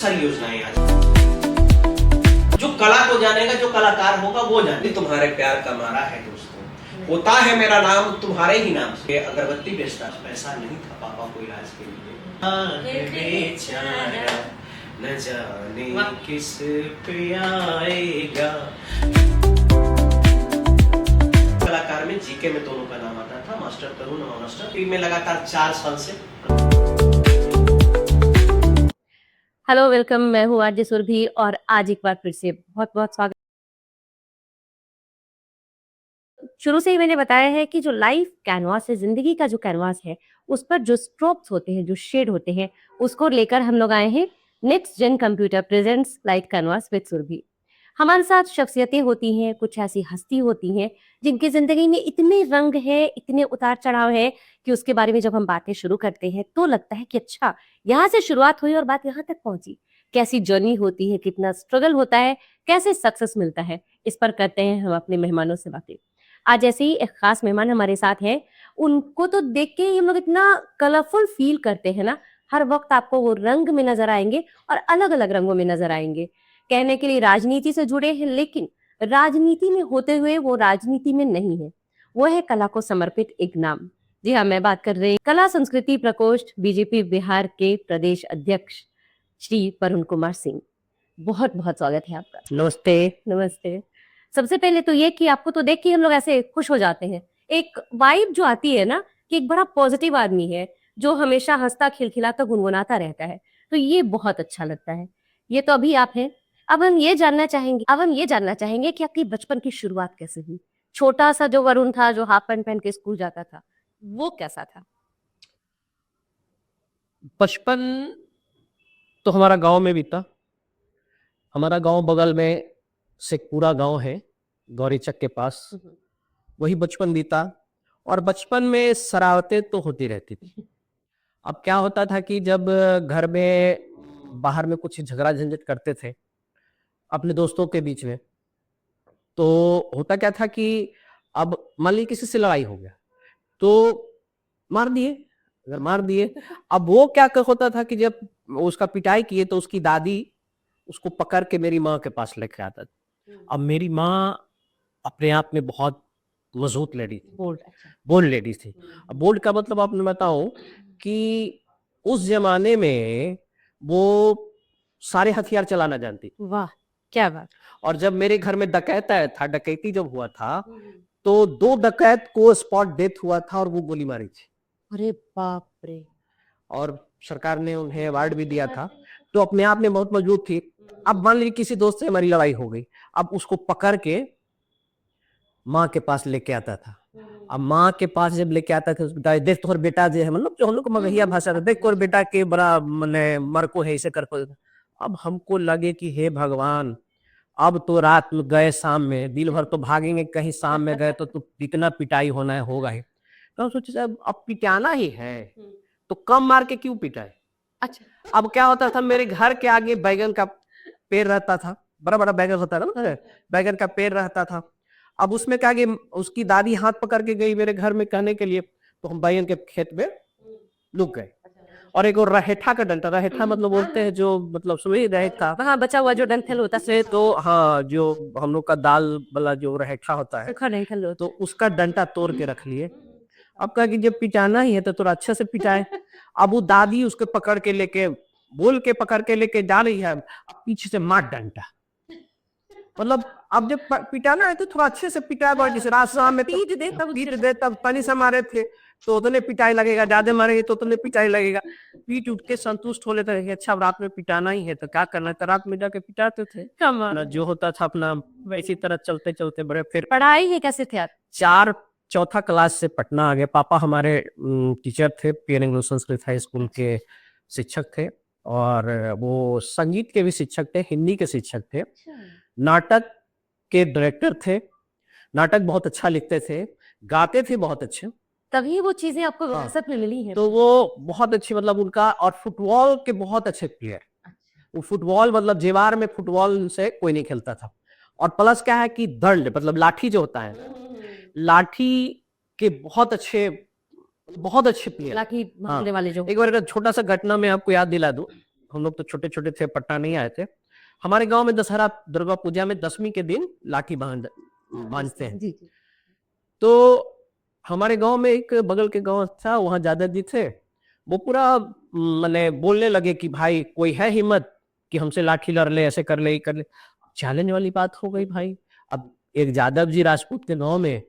सारी योजनाएं आज जो कला को जानेगा, जो कलाकार होगा वो जाने। तुम्हारे प्यार का मारा है दोस्तों, होता है मेरा नाम तुम्हारे ही नाम से। अगरबत्ती बेचता, पैसा नहीं था पापा को इलाज के लिए। बेचारा न जाने किस पे आएगा। कलाकार में जीके में दोनों का नाम आता था, मास्टर तरुण और मास्टर टीम में लगातार 4 साल से। हेलो वेलकम, मैं हूँ आरजे सुरभि और आज एक बार फिर से बहुत बहुत स्वागत। शुरू से ही मैंने बताया है कि जो लाइफ कैनवास है, जिंदगी का जो कैनवास है, उस पर जो स्ट्रोक्स होते हैं, जो शेड होते हैं, उसको लेकर हम लोग आए हैं। Next Gen Computer presents Life Canvas with Surbhi. हमारे साथ शख्सियतें होती हैं, कुछ ऐसी हस्ती होती हैं जिनकी जिंदगी में इतने रंग है, इतने उतार चढ़ाव है कि उसके बारे में जब हम बातें शुरू करते हैं तो लगता है कि अच्छा, यहाँ से शुरुआत हुई और बात यहाँ तक पहुंची। कैसी जर्नी होती है, कितना स्ट्रगल होता है, कैसे सक्सेस मिलता है, इस पर करते हैं हम अपने मेहमानों से बातें। आज ऐसे ही एक खास मेहमान हमारे साथ हैं। उनको तो देख के ही हम लोग इतना कलरफुल फील करते हैं ना, हर वक्त आपको वो रंग में नजर आएंगे और अलग अलग रंगों में नजर आएंगे। कहने के लिए राजनीति से जुड़े हैं, लेकिन राजनीति में होते हुए वो राजनीति में नहीं है। वो है कला को समर्पित एक नाम। जी हाँ, मैं बात कर रही हूँ कला संस्कृति प्रकोष्ठ बीजेपी बिहार के प्रदेश अध्यक्ष श्री वरुण कुमार सिंह। बहुत बहुत स्वागत है आपका। नमस्ते। नमस्ते। सबसे पहले तो ये कि आपको तो देख के हम लोग ऐसे खुश हो जाते हैं। एक वाइब जो आती है ना कि एक बड़ा पॉजिटिव आदमी है जो हमेशा हंसता खिलखिलाता गुनगुनाता रहता है, तो ये बहुत अच्छा लगता है। ये तो अभी आप हैं। अब हम ये जानना चाहेंगे कि आपकी बचपन की शुरुआत कैसे हुई। छोटा सा जो वरुण था, जो हाफ पैंट पहन के स्कूल जाता था, वो कैसा था? बचपन तो हमारा गांव में बीता। हमारा गांव बगल में से पूरा गांव है, गौरीचक के पास। वही बचपन बीता और बचपन में शरारतें तो होती रहती थी। अब क्या होता था कि जब घर में बाहर में कुछ झगड़ा झंझट करते थे अपने दोस्तों के बीच में, तो होता क्या था कि अब मान लीजिए किसी से लड़ाई हो गया तो मार दिए। अगर मार दिए, अब वो क्या होता था कि जब उसका पिटाई किए तो उसकी दादी उसको पकड़ के मेरी माँ के पास लेके आता था। अब मेरी माँ अपने आप में बहुत मजबूत लेडी थी, बोल्ड लेडी थी। अब बोल्ड का मतलब आपने बताऊं कि उस जमाने में वो सारे हथियार चलाना जानती। वाह, क्या बात। और जब मेरे घर में डकैती जब हुआ था तो 2 डकैत को स्पॉट डेथ हुआ था और वो गोली मारी थी। अरे बाप रे। और सरकार ने उन्हें अवार्ड भी दिया था, तो अपने आप में बहुत मजबूत थी। अब मान लीजिए किसी दोस्त से हमारी लड़ाई हो गई, अब उसको पकड़ के माँ के पास लेके आता था। अब माँ के पास जब लेके आता था, देख तोहर बेटा जो है, मतलब जो हम लोग को मगहिया भाषा था, देख तोहर बेटा के बड़ा मने मर को है, ऐसे कर। अब हमको लगे कि हे भगवान, अब तो रात में गए, शाम में दिन भर तो भागेंगे, कहीं शाम में गए तो इतना पिटाई होना है, होगा ही। तो हम सोचे साहब अब पिटाना ही है तो कम मार के क्यों पिटाए। अच्छा। अब क्या होता था, मेरे घर के आगे बैगन का पेड़ रहता था, बड़ा बड़ा बैगन होता था ना, बैगन का पेड़ रहता था। अब उसमें क्या आगे उसकी दादी हाथ पकड़ के गई मेरे घर में कहने के लिए, तो हम बैगन के खेत में लुक गए। और एक और रहेठा का डंडा, रहेठा मतलब बोलते हैं जो, मतलब सुई रहेठा, हाँ, बचा हुआ जो डंठल होता से तो हाँ, जो हम लोग का दाल वाला जो रहेठा होता है, तो उसका डंडा तोड़ के रख लिए। अब कहा कि जब पिटाना ही है तो थोड़ा अच्छा से पिटाए। अब वो दादी उसको पकड़ के लेके, बोल के पकड़ के लेके जा रही है, अब पीछे से मार डंडा। मतलब अब जब पिटाना है तो थोड़ा अच्छे से पिटाए, जैसे रात में पीट दे तब पानी से मारे थे तो उतने पिटाई लगेगा, ज्यादा मारेंगे तो उतने पिटाई लगेगा। पीट उठ के संतुष्ट हो लेते रहे, अच्छा रात में पिटाना ही है तो क्या करना है, तो रात में जाके पिटाते थे। अपना जो होता था अपना वैसी तरह चलते चलते बड़े। फिर पढ़ाई है कैसे थे आप? चौथा क्लास से पटना आ गए। पापा हमारे टीचर थे, PN English Sanskrit high school के शिक्षक थे, और वो संगीत के भी शिक्षक थे, हिंदी के शिक्षक थे, नाटक के डायरेक्टर थे। नाटक बहुत अच्छा लिखते थे, गाते थे बहुत अच्छे, तभी वो चीजें आपको विरासत में मिली हैं। तो वो बहुत अच्छी, मतलब उनका, और फुटबॉल के बहुत अच्छे प्लेयर। वो फुटबॉल मतलब जेवार में फुटबॉल से कोई नहीं खेलता था। और प्लस क्या है कि दंड मतलब लाठी जो होता है, लाठी के बहुत अच्छे प्लेयर। लाठी मारने वाले जो। एक बार छोटा सा घटना मैं आपको याद दिला दूं हम लोग तो छोटे छोटे थे, पटना नहीं आए थे। हमारे गांव में दशहरा दुर्गा पूजा में 10वीं के दिन लाठी बांधते हैं। जी जी। तो हमारे गांव में एक बगल के गांव था, वहां दादाजी थे, वो पूरा मैंने बोलने लगे कि भाई कोई है हिम्मत कि हमसे लाठी लड़ ले, ऐसे कर ले, ये कर ले। चैलेंज वाली बात हो गई भाई। अब एक यादव जी राजपूत के गांव में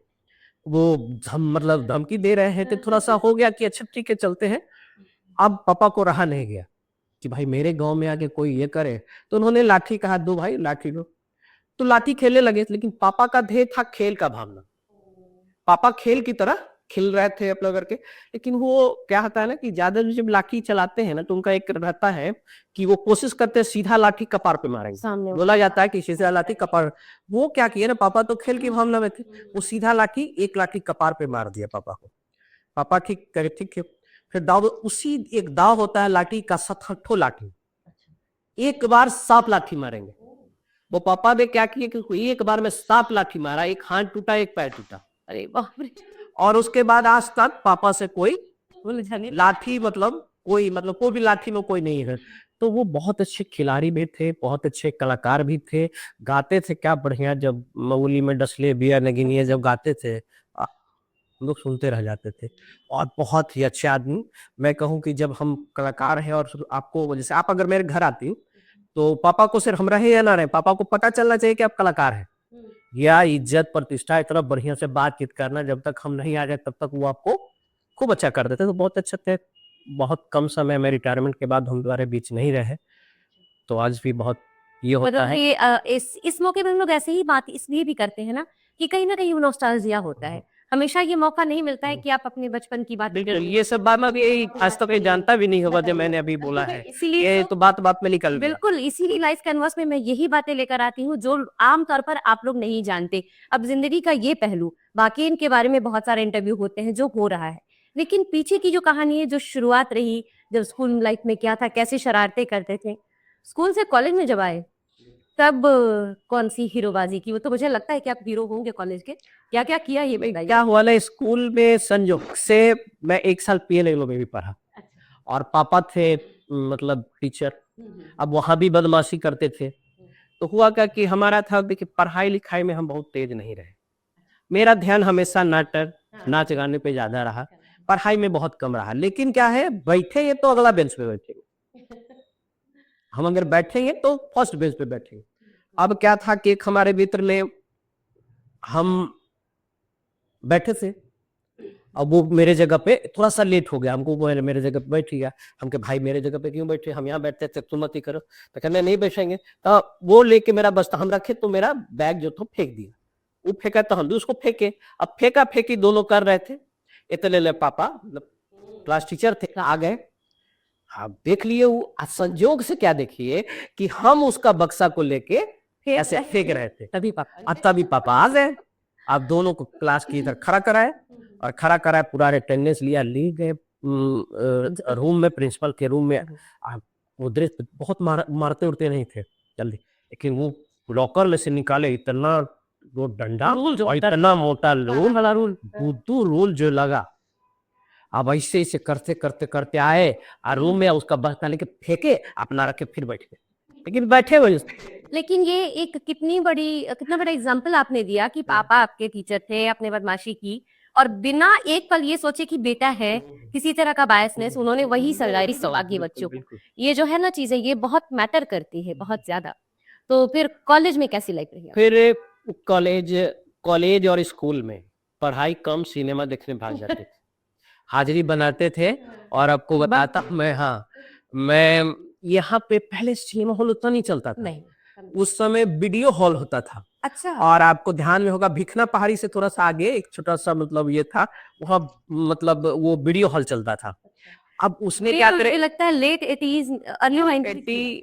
वो मतलब धमकी दे रहे हैं, तो थोड़ा सा हो गया कि अच्छा ठीक है चलते हैं। अब पापा को रहा नहीं गया कि भाई मेरे गांव में आके कोई ये करे, तो उन्होंने लाठी कहा, दो भाई लाठी लो। तो लाठी खेलने लगे, लेकिन पापा का ध्येय था खेल का भावना। पापा खेल की तरह खेल रहे थे अपना करके, लेकिन वो क्या होता है ना कि ज्यादा जब लाठी चलाते हैं ना, तो उनका एक रहता है कि वो कोशिश करते हैं सीधा लाठी कपार पे मारेंगे। सामने बोला जाता है कि सीधा लाठी कपार। वो क्या किए ना, पापा तो खेल की भावना में थे, वो सीधा लाठी एक लाठी कपार पे मार दिया पापा को। पापा ठीक करे, ठीक है। फिर दाव, उसी एक दाव होता है लाठी का, 67 लाठी एक बार 7 लाठी मारेंगे। वो पापा ने क्या किया कि एक बार में 7 लाठी मारा, एक हाथ टूटा, एक पैर टूटा। अरे बाप रे। और उसके बाद आज तक पापा से कोई उलझने लाठी मतलब कोई भी लाठी में कोई नहीं है। तो वो बहुत अच्छे खिलाड़ी भी थे, बहुत अच्छे कलाकार भी थे, गाते थे क्या बढ़िया। जब मऊली में डसले बिया नगिनिया जब गाते थे, हम लोग सुनते रह जाते थे। और बहुत ही अच्छे आदमी। मैं कहूँ कि जब हम कलाकार हैं और आपको, जैसे आप अगर मेरे घर आती तो पापा को सिर्फ हम रहे या ना रहे, पापा को पता चलना चाहिए कि आप कलाकार हैं। या इज्जत प्रतिष्ठा इतना बढ़िया से बातचीत करना, जब तक हम नहीं आ जाए तब तक वो आपको खूब अच्छा कर देते। तो बहुत अच्छे थे। बहुत कम समय में रिटायरमेंट के बाद हम तुम्हारे बीच नहीं रहे, तो आज भी बहुत ये होता मतलब है। ये इस मौके पे हम लोग ऐसे ही बात इसलिए भी करते हैं ना कि कहीं ना कहीं वो नॉस्टैल्जिया होता है। हमेशा ये मौका नहीं मिलता है कि आप अपने बचपन की बात बिल्कुल, ये सब बात मैं भी आज तक ये जानता भी नहीं होगा जो मैंने अभी बोला है। इसीलिए ये तो बात बात में निकल गया। बिल्कुल इसीलिए लाइफ कैनवास में मैं यही बातें लेकर आती हूँ जो आम तौर पर आप लोग नहीं जानते। अब जिंदगी का ये पहलू, बाकी इनके बारे में बहुत सारे इंटरव्यू होते हैं जो हो रहा है, लेकिन पीछे की जो कहानी है, जो शुरुआत रही, जब स्कूल लाइफ में क्या था, कैसे शरारतें करते थे, स्कूल से कॉलेज में जब आए तब कौन सी हीरोबाजी की। वो तो मुझे लगता है कि आप हीरो होंगे कॉलेज के। क्या क्या किया ये बताइए। क्या हुआ ना, स्कूल में संयोग से मैं 1 साल PLLO में भी पढ़ा, और पापा थे मतलब टीचर। अब वहां भी बदमाशी करते थे। तो हुआ क्या कि हमारा था, देखिए पढ़ाई लिखाई में हम बहुत तेज नहीं रहे। मेरा ध्यान हमेशा नाटक नाच गाने पे ज्यादा रहा, पढ़ाई में बहुत कम रहा। लेकिन क्या है, बैठे ये तो अगला बेंच पे बैठेंगे, हम अगर बैठेंगे तो फर्स्ट बेंच पे बैठेंगे। अब क्या था कि एक हमारे मित्र में हम बैठे थे, अब वो मेरे जगह पे थोड़ा सा लेट हो गया, हमको वो मेरे जगह पे बैठ गया। हम कहे भाई मेरे जगह पे क्यों बैठे, हम यहाँ बैठते थे, तुम मत ही करो। तो कहने नहीं बैठेंगे। तो वो लेके मेरा बस्ता हम रखे, तो मेरा बैग जो था फेंक दिया। वो फेंका तो हम भी उसको फेंके। अब फेंका फेंकी दोनों कर रहे थे, इतने ले पापा क्लास टीचर थे, आ गए। आप देख लिए वो संजोग से, क्या देखिए कि हम उसका बक्सा को लेके ऐसे फेंक रहे थे। तभी पापा आ गए। आप दोनों को क्लास की इधर खड़ा कराए, और खड़ा कराए, पूरा अटेंडेंस लिया, ले गए रूम में, प्रिंसिपल के रूम में। वो दृश्य बहुत मारते उड़ते नहीं थे जल्दी, लेकिन वो लॉकर में से निकाले इतना वो डंडा और इतना मोटा रूल जो लगा। अब ऐसे ऐसे करते करते करते आए, और रूम में उसका बस्ता लेके फेंके, अपना रखे, फिर बैठ गए। लेकिन बैठे हुए। लेकिन ये एक कितना बड़ा एग्जाम्पल आपने दिया कि पापा आपके टीचर थे, आपने बदमाशी की और बिना एक पल ये सोचे कि बेटा है, किसी तरह का बायसनेस, उन्होंने वही सलाइरी सौभाग्य बच्चों को। ये जो है ना चीजें, ये बहुत मैटर करती है, बहुत ज्यादा। तो फिर कॉलेज में कैसी लाइफ रही? फिर कॉलेज और स्कूल में पढ़ाई कम, सिनेमा देखने भाग जाते थे, हाजिरी बनाते थे। और आपको बताता मैं, हाँ, मैं यहाँ पे पहले सिनेमा हॉल उतना नहीं चलता था, नहीं, उस समय वीडियो हॉल होता था। अच्छा। और आपको ध्यान में होगा, भिखना पहाड़ी से थोड़ा सा आगे एक छोटा सा मतलब ये था, वहाँ मतलब वो वीडियो हॉल चलता था। अब उसने क्या करे, लगता है लेट 80s अर्ली 90s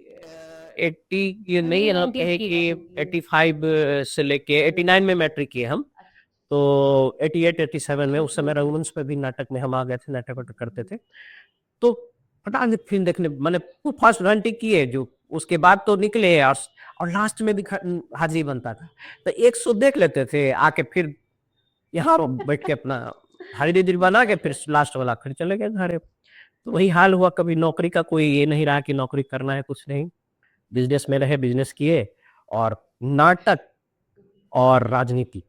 80 ये नहीं है ना, कहे कि 85 से लेके 89 में मैट्रिक किए हम, तो 88 87 में, उस समय रघुवंश पे भी नाटक में हम आ गए थे, नाटक वाटक करते थे। तो फटाक से फिल्म देखने, मैंने फर्स्ट रन टिक किए, जो उसके बाद तो निकले, और लास्ट में भी हाजिरी बनता था, तो एक शो देख लेते थे आके, फिर यहाँ बैठ के अपना हाजिरी बना के फिर लास्ट वाला फिर चले गए घर। तो वही हाल हुआ, कभी नौकरी का कोई ये नहीं रहा कि नौकरी करना है, कुछ नहीं, बिजनेस में रहे, बिजनेस किए, और नाटक और राजनीति।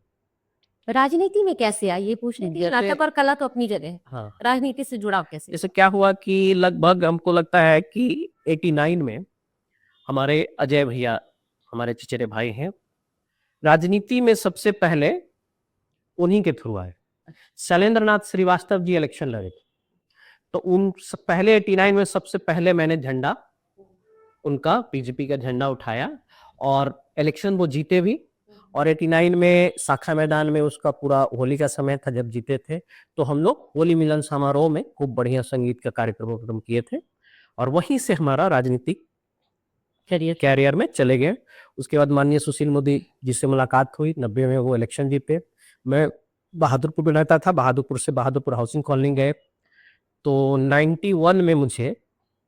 राजनीति में कैसे आई ये पूछ रही थी। जैसे- नाटक और कला तो अपनी जगह है, हाँ, राजनीति से जुड़ाव कैसे? जैसे क्या हुआ कि लगभग हमको लगता है कि 89 में हमारे अजय भैया, हमारे चचेरे भाई हैं, राजनीति में सबसे पहले उन्हीं के थ्रू आए। शैलेंद्र नाथ श्रीवास्तव जी इलेक्शन लड़े थे, तो पहले 89 में सबसे पहले मैंने झंडा उनका, बीजेपी का झंडा उठाया, और इलेक्शन वो जीते भी। और 89 में शाखा मैदान में, उसका पूरा होली का समय था जब जीते थे, तो हम लोग होली मिलन समारोह में खूब बढ़िया संगीत का कार्यक्रम किए थे, और वहीं से हमारा राजनीतिक कैरियर में चले गए। उसके बाद माननीय सुशील मोदी जी से मुलाकात हुई, 90 में वो इलेक्शन जीते। मैं बहादुरपुर में रहता था, बहादुरपुर से बहादुरपुर हाउसिंग कॉलोनी गए, तो 91 में मुझे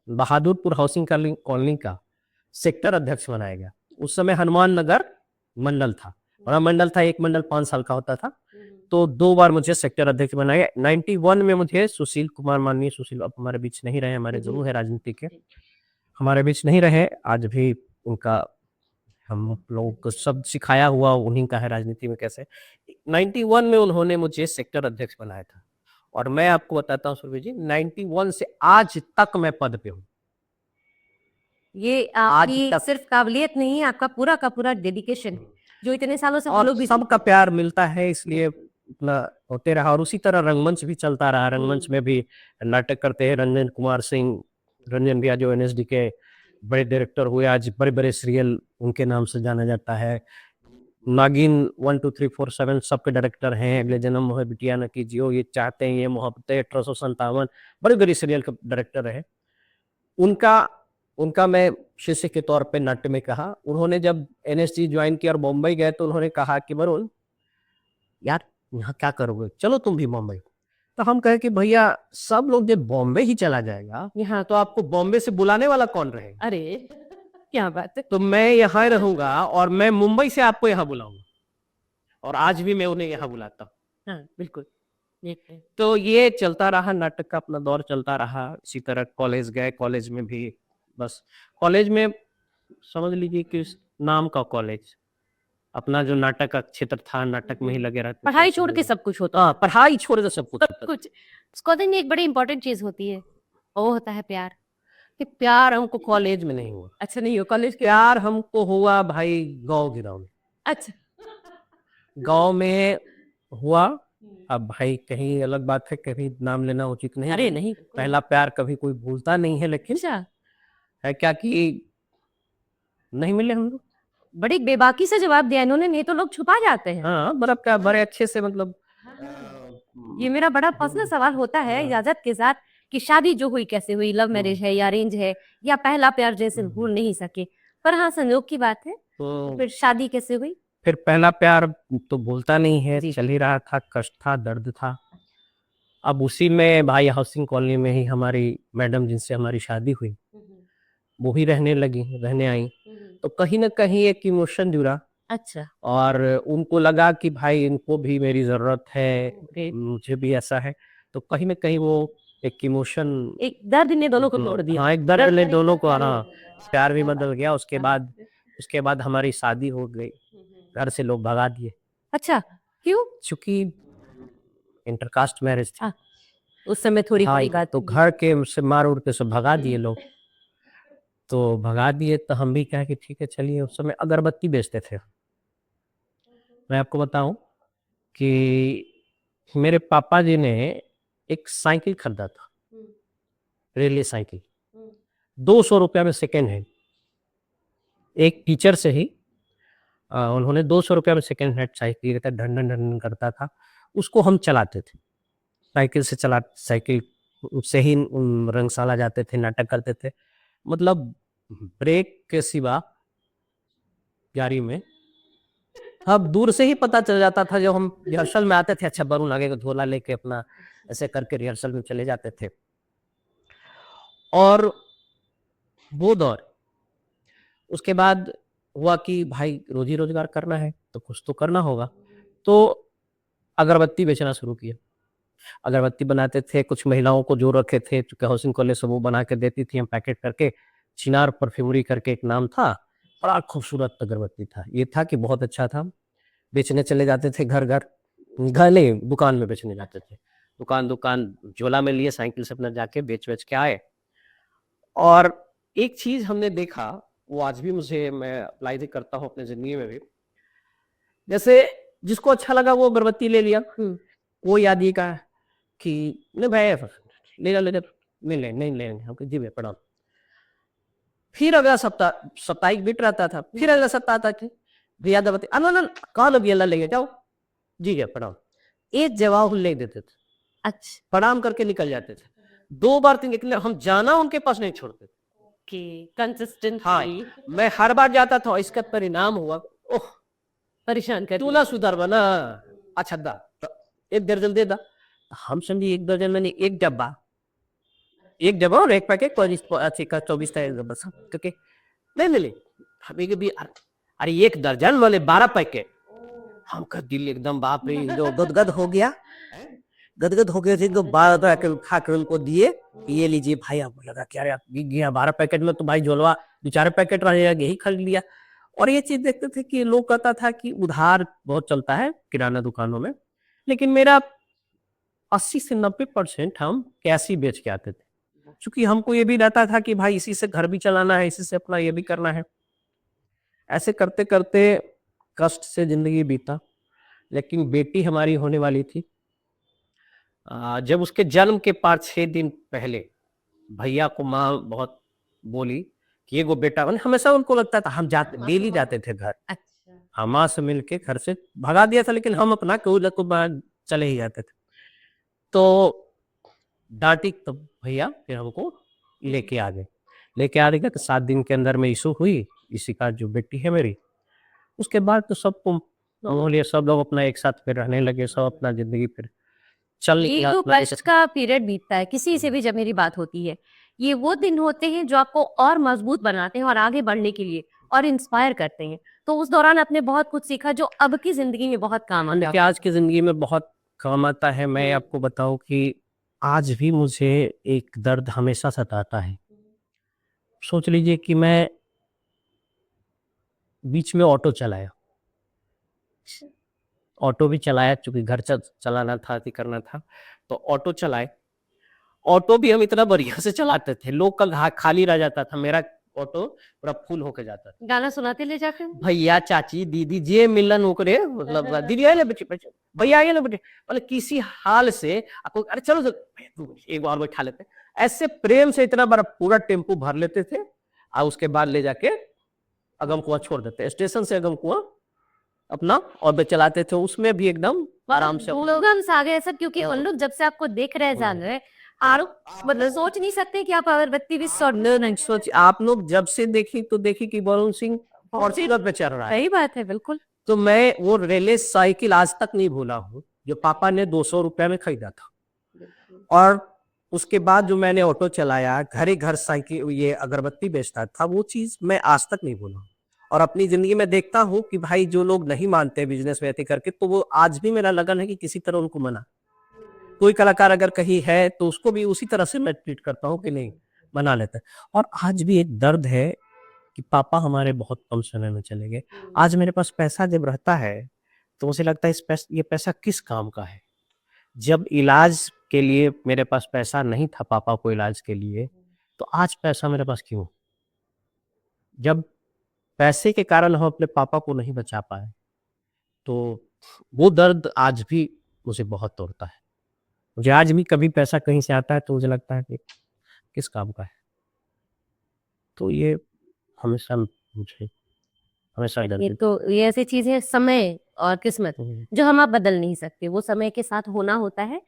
बहादुरपुर हाउसिंग कॉलोनी का सेक्टर अध्यक्ष बनाया गया। उस समय हनुमान नगर मंडल था, बड़ा मंडल था, एक मंडल 5 साल का होता था, तो 2 बार मुझे सेक्टर अध्यक्ष बनाया गया। 91 में मुझे सुशील कुमार, माननीय सुशील अब हमारे बीच नहीं रहे, हमारे गुरु है राजनीति के, हमारे बीच नहीं रहे, आज भी उनका हम लोगों को सब सिखाया हुआ उन्हीं का है राजनीति में कैसे। 91 में उन्होंने मुझे सेक्टर अध्यक्ष बनाया था, और मैं आपको बताता हूँ सुरभि जी, 91 से आज तक मैं पद पे हूँ। ये आपकी सिर्फ काबिलियत नहीं है, आपका पूरा का पूरा डेडिकेशन जो इतने सालों से हम और लोग भी सबका प्यार मिलता है, इसलिए इतना होते रहा। और उसी तरह रंगमंच भी चलता रहा, रंगमंच में भी नाटक करते हैं रंजन कुमार सिंह, रंजन भैया जो एनएसडी के बड़े डायरेक्टर हुए, आज बड़े बड़े सीरियल उनके नाम से जाना जाता है। नागिन 1 2 3 4 7 सबके डायरेक्टर हैं, अगले जन्म मोह बिटिया न कीजियो, ये चाहते हैं, ये मोहब्बतें, 1857, बड़ी बड़ी सीरियल के डायरेक्टर है। उनका मैं शिष्य के तौर पे नाट्य में कहा। उन्होंने जब एनएसजी ज्वाइन किया और बॉम्बे गए, तो उन्होंने कहा कि वरुण यार यहाँ क्या करोगे, चलो तुम भी बॉम्बे। तो हम कहे कि भैया सब लोग जब बॉम्बे ही चला जाएगा यहाँ तो आपको बॉम्बे से बुलाने वाला कौन रहेगा? अरे क्या बात है। तो मैं यहाँ रहूंगा, और मैं मुंबई से आपको यहाँ बुलाऊंगा, और आज भी मैं उन्हें यहाँ बुलाता हूँ। हाँ बिल्कुल। तो ये चलता रहा, नाटक का अपना दौर चलता रहा। इसी तरह कॉलेज गए, कॉलेज में भी बस, कॉलेज में समझ लीजिए कि नाम का कॉलेज, अपना जो नाटक का क्षेत्र था, नाटक में ही लगे रहते। पढ़ाई छोड़ के सब कुछ होता हाँ, पढ़ाई छोड़ के सब कुछ सब कुछ। स्कॉलर में एक बड़ी इंपॉर्टेंट चीज होती है, वो होता है प्यार। कि प्यार हमको कॉलेज में नहीं हुआ, अच्छा नहीं हो कॉलेज के। प्यार हमको हुआ भाई गांव गिराव में। अच्छा गांव में हुआ। अब भाई कहीं अलग बात है, कहीं नाम लेना उचित नहीं। अरे नहीं, पहला प्यार कभी कोई भूलता नहीं है, लेकिन अच्छा है क्या कि नहीं मिले हम लोग। बड़ी बेबाकी से जवाब दिया इन्होंने, नहीं तो लोग छुपा जाते हैं। हाँ, बड़ा क्या, बड़े अच्छे से, मतलब ये मेरा बड़ा पर्सनल सवाल होता है इजाजत के साथ कि शादी जो हुई कैसे हुई, लव मैरिज है या अरेंज है, या पहला प्यार जैसे भूल नहीं सके, पर हाँ संयोग की बात है। तो फिर शादी कैसे हुई? फिर पहला प्यार तो भूलता नहीं है, चल ही रहा था, कष्ट था, दर्द था। अब उसी में भाई हाउसिंग कॉलोनी में ही हमारी मैडम जिनसे हमारी शादी हुई, वो ही रहने आई, तो कहीं ना कहीं एक इमोशन जुड़ा। अच्छा, और उनको लगा कि भाई इनको भी मेरी जरूरत है, मुझे भी ऐसा है, तो कहीं ना कहीं वो एक इमोशन, एक दर्द ने दोनों को तोड़ दिया। हाँ, एक दर्द ने दोनों को, हाँ, प्यार भी बदल गया। उसके बाद हमारी शादी हो गई, घर से लोग भगा दिए। अच्छा क्यों? चूंकि इंटरकास्ट मैरिज थी, उस समय थोड़ी हाँ, बड़ी बात तो घर के से मार उड़ के सब भगा दिए लोग। तो भगा दिए, तो हम भी कहे कि ठीक है चलिए। उस समय अगरबत्ती बेचते थे। मैं आपको बताऊं कि मेरे पापा जी ने एक साइकिल खरीदा था, रेलवे साइकिल, 200 रुपया में सेकेंड हैंड। एक टीचर से ही उन्होंने 200 रुपया में सेकेंड हैंड साइकिल था, ढन ढन ढन करता था, उसको हम चलाते थे। साइकिल से ही रंगशाला जाते थे, नाटक करते थे। मतलब ब्रेक के सिवा गाड़ी में, अब दूर से ही पता चल जाता था। जब हम रिहर्सल में आते थे, अच्छा वरुण आगे का झोला लेके अपना ऐसे करके रिहर्सल में चले जाते थे। और वो दौर, उसके बाद हुआ कि भाई रोजी रोजगार करना है तो कुछ तो करना होगा, तो अगरबत्ती बेचना शुरू किया। अगरबत्ती बनाते थे, कुछ महिलाओं को जो रखे थे, चूँकि हाउसिंग कॉलेज से वो बना के देती थी, हम पैकेट करके, चिनार परफ्यूमरी करके एक नाम था, बड़ा खूबसूरत अगरबत्ती था। ये था कि बहुत अच्छा था, बेचने चले जाते थे घर-घर, घर नहीं, दुकान में बेचने जाते थे। दुकान झोला में लिए साइकिल से अपना जाके बेच-वेच के आए। और एक चीज़ हमने देखा, वो आज भी मैं अप्लाई भी करता हूँ अपनी ज़िंदगी में भी। जैसे जिसको अच्छा लगा वो अगरबत्ती ले लिया, कोई आदमी कहा कि नहीं भाई ले ले, नहीं लेंगे, हम कहा जी भैया प्रणाम। फिर अगला साप्ताहिक बीत रहता था, फिर अगला सप्ताह आता कि भैया अगरबत्ती ना कहाँ भैया ला लेंगे जाओ, जी भैया प्रणाम। एक जवाब ले देते थे, अच्छा, प्रणाम करके निकल जाते थे। 2 बार 3 निकले, हम जाना उनके पास नहीं छोड़ते थे। कि कंसिस्टेंट हाँ, मैं हर बार जाता था, इसका परिणाम हुआ, ओह! परेशान कर तू ना सुधर बना, अच्छा दा, 1 दर्जन दे दा। हम समझे 1 दर्जन मैंने 1 डब्बा और 1 पैकेट 24 था बस, क्योंकि नहीं, हमें कभी अरे 1 दर्जन वाले 12 पैकेट, हमका दिल एकदम बाप रे, जो गदगद हो गया, थे तो 12 पैकेट उठा कर उनको दिए, ये लीजिए भाई। आपको लगा कि अरे बिक गया 12 पैकेट में, तो भाई झोलवा 2-4 पैकेट रहेगा, यही खरीद लिया। और ये चीज देखते थे कि लोग कहता था कि उधार बहुत चलता है किराना दुकानों में, लेकिन मेरा 80 से 90% हम कैश ही बेच के आते थे, क्योंकि हमको ये भी रहता था कि भाई इसी से घर भी चलाना है, इसी से अपना ये भी करना है। ऐसे करते करते कष्ट से जिंदगी बीता, लेकिन बेटी हमारी होने वाली थी। जब उसके जन्म के 5-6 दिन पहले भैया को माँ बहुत बोली कि ये वो बेटा बने, हमेशा उनको लगता था, हम जाते डेली जाते थे घर, अच्छा, हम माँ से मिलके घर से भगा दिया था, लेकिन हम अपना चले ही जाते थे। तो डांटी तो भैया फिर हमको लेके आ गए तो 7 दिन के अंदर में इशू हुई, इसी का जो बेटी है मेरी। उसके बाद तो सबको मामूली, सब लोग अपना एक साथ फिर रहने लगे, सब अपना जिंदगी फिर चल ये निकला जो अपना कष्ट का पीरियड बीतता है किसी से भी जब मेरी बात होती है, ये वो दिन होते हैं जो आपको और मजबूत बनाते हैं और आगे बढ़ने के लिए और इंस्पायर करते हैं। तो उस दौरान आपने बहुत कुछ सीखा जो अब की जिंदगी में बहुत काम आता देखिए है। आज की जिंदगी में बहुत काम आता है। मैं आपको बताऊं कि आज भी मुझे एक दर्द हमेशा सताता है। सोच लीजिए कि मैं बीच में ऑटो चलाया, ऑटो भी चलाया, चूंकि घर चलाना था, अति करना था, तो ऑटो चलाए। ऑटो भी हम इतना बढ़िया से चलाते थे, लोग का खाली रह जाता था, मेरा ऑटो पूरा फुल होके जाता था। गाना सुनाते ले जाकर भैया चाची दीदी जे मिलन ओकरे, मतलब दीदी आए ना बेटी, भैया आइए ना बेटे, मतलब किसी हाल से आपको अरे चलो एक बार बैठा लेते, ऐसे प्रेम से इतना बड़ा पूरा टेम्पो भर लेते थे, और उसके बाद ले जाके अगम कुआं छोड़ देते, स्टेशन से अगम कुआं अपना और चलाते थे, उसमें भी एकदम आराम से। लोग हम आ गए सब, क्योंकि उन लोग जब से आपको देख रहे हैं, जान रहे हैं, और मतलब सोच नहीं सकते कि आप अगरबत्ती भी नहीं सोच, आप लोग जब से देखी तो देखी कि वरुण सिंह फॉर्च्यूनर पे चल रहा है। सही बात है, बिल्कुल। तो मैं वो रेले साइकिल आज तक नहीं भूला हूँ, जो पापा ने 200 रुपया में खरीदा था। और उसके बाद जो मैंने ऑटो चलाया, घर ही घर साइकिल ये अगरबत्ती बेचता था, वो चीज मैं आज तक नहीं भूला। और अपनी जिंदगी में देखता हूँ कि भाई जो लोग नहीं मानते बिजनेस व्यक्ति करके, तो वो आज भी मेरा लगन है कि किसी तरह उनको मना, कोई कलाकार अगर कहीं है तो उसको भी उसी तरह से मैं ट्रीट करता हूँ कि नहीं, बना लेते हैं। और आज भी एक दर्द है कि पापा हमारे बहुत कम समय में चले गए। आज मेरे पास पैसा जब रहता है तो मुझे लगता है ये पैसा किस काम का है। जब इलाज के लिए मेरे पास पैसा नहीं था, पापा को इलाज के लिए, तो आज पैसा मेरे पास क्यों? जब पैसे के कारण हम अपने पापा को नहीं बचा पाए, तो वो दर्द आज भी मुझे बहुत तोड़ता है। मुझे आज भी कभी पैसा कहीं से आता है तो मुझे लगता है कि किस काम का है। तो ये हमेशा मुझे हमेशा इधर ये तो ये ऐसी चीजें, समय और किस्मत जो हम आप बदल नहीं सकते, वो समय के साथ होना होता है।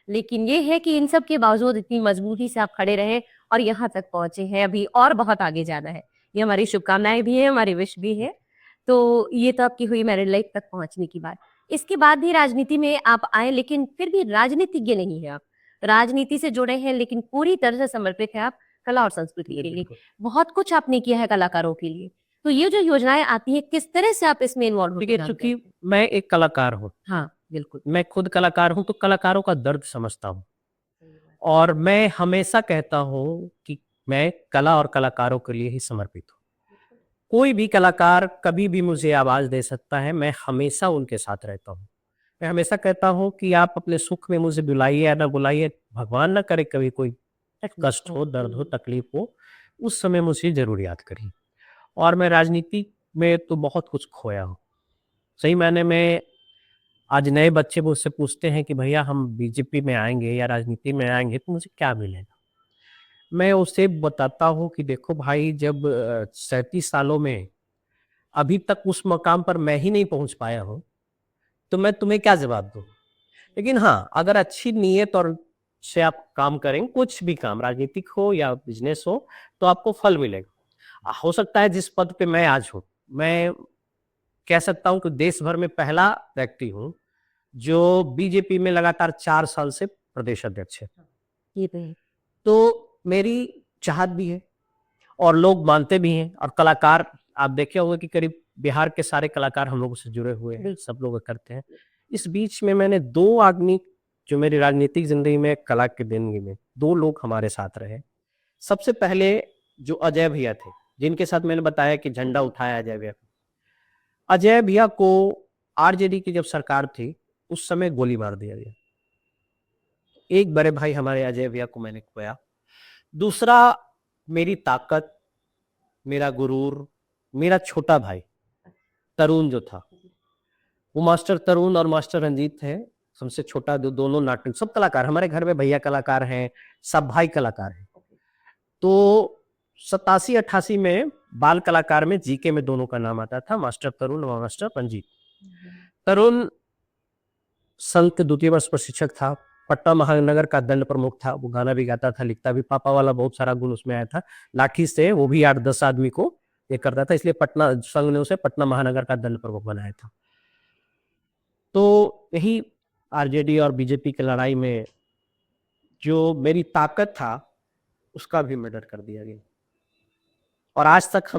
लेकिन ये है कि इन सब के बावजूद इतनी मजबूती से आप खड़े रहे और यहाँ तक पहुंचे हैं, अभी और बहुत आगे जाना है। ये हमारी शुभकामनाएं भी है, हमारी विश भी है। तो ये तो आपकी हुई मैरिड लाइफ तक पहुंचने की बात। इसके बाद भी राजनीति में आप आए, लेकिन फिर भी राजनीतिज्ञ नहीं है आप, राजनीति से जुड़े हैं लेकिन पूरी तरह से समर्पित है आप कला और संस्कृति के लिए। बहुत कुछ आपने किया है कलाकारों के लिए। तो ये जो योजनाएं आती है, किस तरह से आप इसमें इन्वॉल्व होते हैं? चूंकि मैं एक कलाकार हूँ, हाँ, बिल्कुल। मैं खुद कलाकार हूँ, तो कलाकारों का दर्द समझता हूँ। और मैं हमेशा कहता हूँ कि मैं कला और कलाकारों के लिए ही समर्पित हूँ। कोई भी कलाकार कभी भी मुझे आवाज़ दे सकता है, मैं हमेशा उनके साथ रहता हूँ। मैं हमेशा कहता हूँ कि आप अपने सुख में मुझे बुलाइए या ना बुलाइए, भगवान ना करे कभी कोई कष्ट हो, दर्द हो, तकलीफ हो, उस समय मुझे ज़रूर याद करिए। और मैं राजनीति में तो बहुत कुछ खोया हूँ। सही मायने में आज नए बच्चे मुझसे पूछते हैं कि भैया हम बीजेपी में आएँगे या राजनीति में आएँगे तो मुझे क्या मिलेगा? मैं उसे बताता हूँ कि देखो भाई, जब 37 सालों में अभी तक उस मकाम पर मैं ही नहीं पहुँच पाया हूँ, तो मैं तुम्हें क्या जवाब दूँ? लेकिन हाँ, अगर अच्छी नीयत और से आप काम करें, कुछ भी काम राजनीतिक हो या बिज़नेस हो, तो आपको फल मिलेगा। हो सकता है जिस पद पे मैं आज हूँ, मैं कह सकता हूँ कि देश भर में पहला व्यक्ति हूँ, जो बीजेपी में लगातार 4 साल से प्रदेश अध्यक्ष है। ये तो है। तो मेरी चाहत भी है और लोग मानते भी हैं, और कलाकार आप देखे होंगे कि करीब बिहार के सारे कलाकार हम लोगों से जुड़े हुए हैं, सब लोग करते हैं। इस बीच में मैंने 2 आदमी जो मेरी राजनीतिक ज़िंदगी में कला की ज़िंदगी में 2 लोग हमारे साथ रहे। सबसे पहले जो अजय भैया थे, जिनके साथ मैंने बताया कि झंडा उठाया अजय भैया। अजय भैया को आरजेडी की जब सरकार थी, उस समय गोली मार दिया गया। एक बड़े भाई हमारे अजय भैया को मैंने खोया। दूसरा मेरी ताकत, मेरा गुरूर, मेरा छोटा भाई तरुण जो था, वो मास्टर तरुण और मास्टर रंजीत थे, हमसे छोटा, दोनों नाटक सब कलाकार हमारे घर में, भैया कलाकार हैं, सब भाई कलाकार हैं। तो 87-88 में बाल कलाकार में जीके में दोनों का नाम आता था, मास्टर तरुण और मास्टर रंजीत। तरुण संघ के द्वितीय वर्ष प्रशिक्षक था, पटना महानगर का दंड प्रमुख था, वो गाना भी गाता था, लिखता भी, पापा वाला बहुत सारा गुण उसमें आया था। लाठी से वो भी 8-10 आदमी को ये करता था, इसलिए पटना संघ ने उसे पटना महानगर का दंड प्रमुख बनाया था। तो यही आरजेडी और बीजेपी की लड़ाई में जो मेरी ताकत था, उसका भी मर्डर कर दिया गया। और आज तक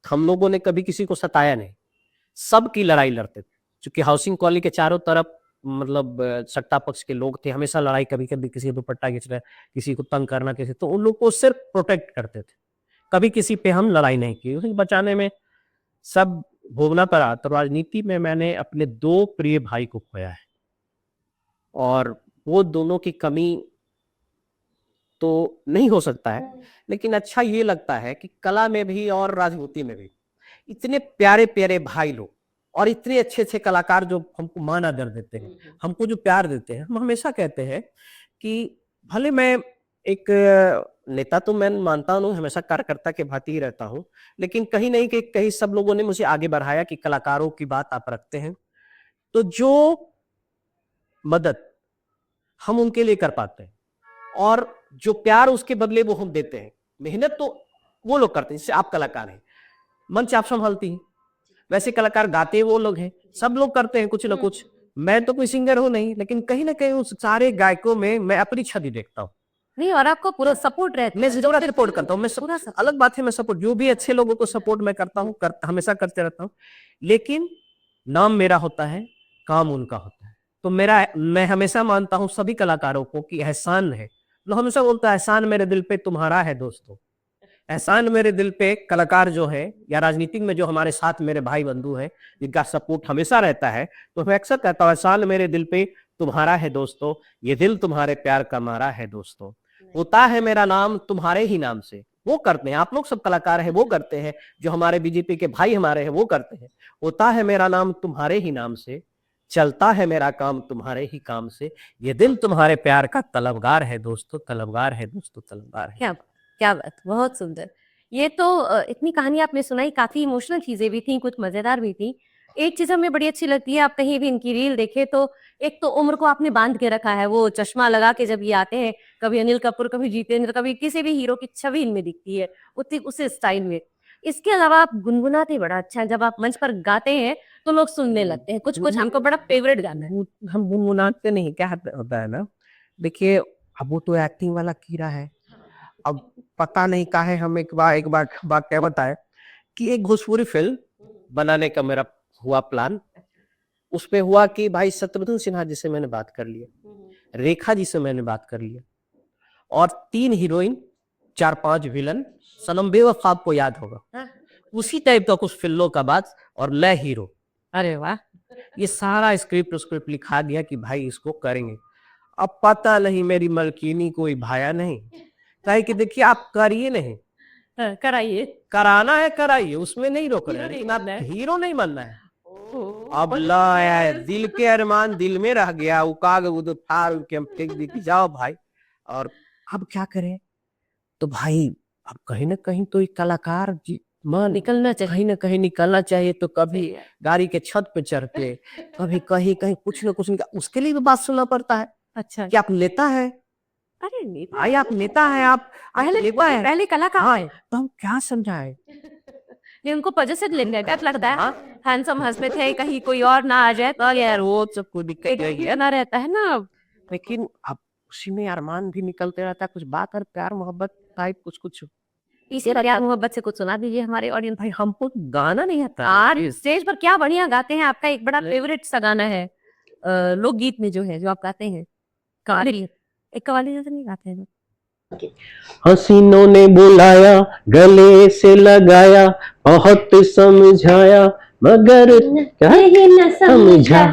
हम लोगों ने कभी किसी को सताया नहीं, सबकी लड़ाई लड़ते थे। क्योंकि हाउसिंग कॉलोनी के चारों तरफ मतलब सत्ता पक्ष के लोग थे, हमेशा लड़ाई, कभी कभी किसी का दुपट्टा खींच रहे, किसी को तंग करना, किसी, तो उन लोग को सिर्फ प्रोटेक्ट करते थे, कभी किसी पे हम लड़ाई नहीं की। उसे बचाने में सब भोगना पड़ा। तो राजनीति में मैंने अपने 2 प्रिय भाई को खोया है, और वो दोनों की कमी तो नहीं हो सकता है, लेकिन अच्छा ये लगता है कि कला में भी और राजनीति में भी इतने प्यारे प्यारे भाई लोग और इतने अच्छे अच्छे कलाकार जो हमको मान आदर देते हैं, हमको जो प्यार देते हैं। हम हमेशा कहते हैं कि भले मैं एक नेता तो मैं मानता हूँ, हमेशा कार्यकर्ता के भांति ही रहता हूँ, लेकिन कहीं नहीं कि कहीं सब लोगों ने मुझे आगे बढ़ाया कि कलाकारों की बात आप रखते हैं, तो जो मदद हम उनके लिए कर पाते हैं और जो प्यार उसके बदले वो हम देते हैं, मेहनत तो वो लोग करते हैं। जैसे आप कलाकार हैं, मंच आप संभालती हैं, वैसे कलाकार गाते वो लोग हैं, सब लोग करते हैं कुछ ना कुछ। मैं तो कोई सिंगर हूं नहीं, लेकिन कहीं ना कहीं उस सारे गायकों में मैं अपनी छवि देखता हूँ। नहीं, और आपको पूरा सपोर्ट रहता मैं है। जरूर सपोर्ट करता हूँ, मैं पूरा अलग बात है, मैं सपोर्ट जो भी अच्छे लोगों को सपोर्ट मैं करता हूँ, हमेशा करते रहता हूँ, लेकिन नाम मेरा होता है, काम उनका होता है। तो मैं हमेशा मानता हूँ सभी कलाकारों को कि एहसान है, लोग हमेशा बोलता है एहसान मेरे दिल पे तुम्हारा है दोस्तों। एहसान मेरे दिल पे कलाकार जो है या राजनीतिक में जो हमारे साथ मेरे भाई बंधु हैं, जिनका सपोर्ट हमेशा रहता है, तो मैं अक्सर कहता हूँ एहसान मेरे दिल पे तुम्हारा है दोस्तों, ये दिल तुम्हारे प्यार का मारा है दोस्तों, होता है मेरा नाम तुम्हारे ही नाम से। वो करते हैं, आप लोग सब कलाकार हैं, वो करते हैं, जो हमारे बीजेपी के भाई हमारे हैं वो करते हैं। होता है मेरा नाम तुम्हारे ही नाम से, चलता है मेरा काम तुम्हारे ही काम से, ये दिल तुम्हारे प्यार का तलबगार है दोस्तों, तलबगार है दोस्तों, तलबगार है। क्या बात, बहुत सुंदर। ये तो इतनी कहानी आपने सुनाई, काफी इमोशनल चीजें भी थी, कुछ मजेदार भी थी। एक चीज हमें बड़ी अच्छी लगती है, आप कहीं भी इनकी रील देखे तो एक तो उम्र को आपने बांध के रखा है, वो चश्मा लगा के जब ये आते हैं, कभी अनिल कपूर, कभी जितेंद्र, कभी किसी भी हीरो की छवि इनमें दिखती है उतनी उसी स्टाइल में। इसके अलावा आप गुनगुनाते बड़ा अच्छा है, जब आप मंच पर गाते हैं तो लोग सुनने लगते हैं। कुछ कुछ हमको बड़ा फेवरेट गाना है। हम गुनगुनाते नहीं, क्या होता है ना, देखिए अब वो तो एक्टिंग वाला कीड़ा है। अब पता नहीं का है, हम एक बार क्या बताए कि एक भोजपुरी फिल्म बनाने का मेरा हुआ प्लान, उस पे हुआ कि भाई शत्रुघ्न सिन्हा जी से मैंने बात कर लिया, रेखा जी से मैंने बात कर लिया, और 3 हीरोइन 4-5 विलन, सनम बेवफा आपको याद होगा, हाँ। उसी टाइप का कुछ फिल्मों का बात, और लय हीरो। अरे वाह, ये सारा स्क्रिप्ट लिखा गया कि भाई इसको करेंगे। अब पता नहीं मेरी मलकिनी कोई भाया नहीं, काहे कि देखिए आप करिए नहीं, कराइए। कराना है कराइए, उसमें नहीं रोक रहे हैं, हीरो नहीं लेकिन आप बनना है। हीरो नहीं बनना है। ओह, अब ला यार, दिल के अरमान दिल में रह गया, उकाग उधर फाड़ के हम फेंक दी कि जाओ भाई। और अब क्या करें, तो भाई अब कहीं ना कहीं तो एक कलाकार मन निकलना चाहिए। कहीं ना कहीं निकलना चाहिए। तो कभी गाड़ी के छत पे चढ़ के, कभी कहीं कहीं कुछ ना कुछ उसके लिए भी बात सुनना पड़ता है अच्छा, कि आप नेता है, अरे नेता भाई आप नेता है, आप नेता है, पहले कलाकार हाँ, तो हम क्या समझाए। नहीं, उनको पोजेसिव डर लगता है, हाँ? हैंडसम हस्बैंड थे, कहीं कोई और ना आ जाए तो यार वो सब कोई दिक्कत नहीं है, ना रहता है ना। लेकिन अब उसी में अरमान भी निकलते रहता है, कुछ बात और प्यार मोहब्बत टाइप कुछ कुछ। इसी प्यार मोहब्बत से कुछ सुना दीजिए हमारे ऑडियंस। भाई हमको गाना नहीं आता यार है। स्टेज पर क्या बढ़िया गाते हैं, आपका एक बड़ा फेवरेट सा गाना है लोकगीत में जो है, जो आप गाते हैं कव्वाली, एक कव्वाली जैसे नहीं गाते हैं? हसीनों ने बुलाया, गले से लगाया, बहुत समझाया, मगर क्या न समझा,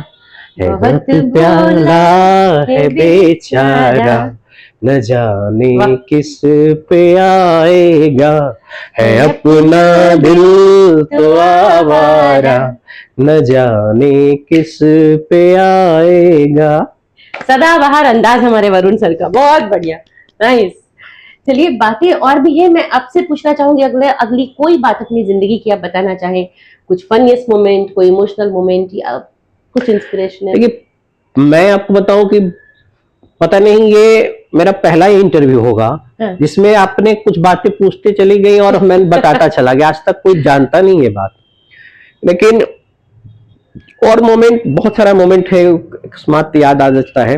है बहुत प्यारा है बेचारा, न जाने किस पे आएगा, है अपना दिल तो आवारा, न जाने किस पे आएगा। सदाबहार अंदाज हमारे वरुण सर का, बहुत बढ़िया, नाइस। चलिए बातें और भी है, मैं आपसे पूछना चाहूंगी अगली कोई बात अपनी जिंदगी की आप बताना चाहें, कुछ फनीएस्ट मोमेंट, कोई इमोशनल मोमेंट या कुछ इंस्पिरेशनल। देखिए मैं आपको बताऊं कि पता नहीं ये मेरा पहला ही इंटरव्यू होगा जिसमें आपने कुछ बातें पूछते चली गई और मैं बताता चला गया, आज तक कोई जानता नहीं है बात। लेकिन और मोमेंट, बहुत सारा मोमेंट है, अकस्मात याद आ जाता है,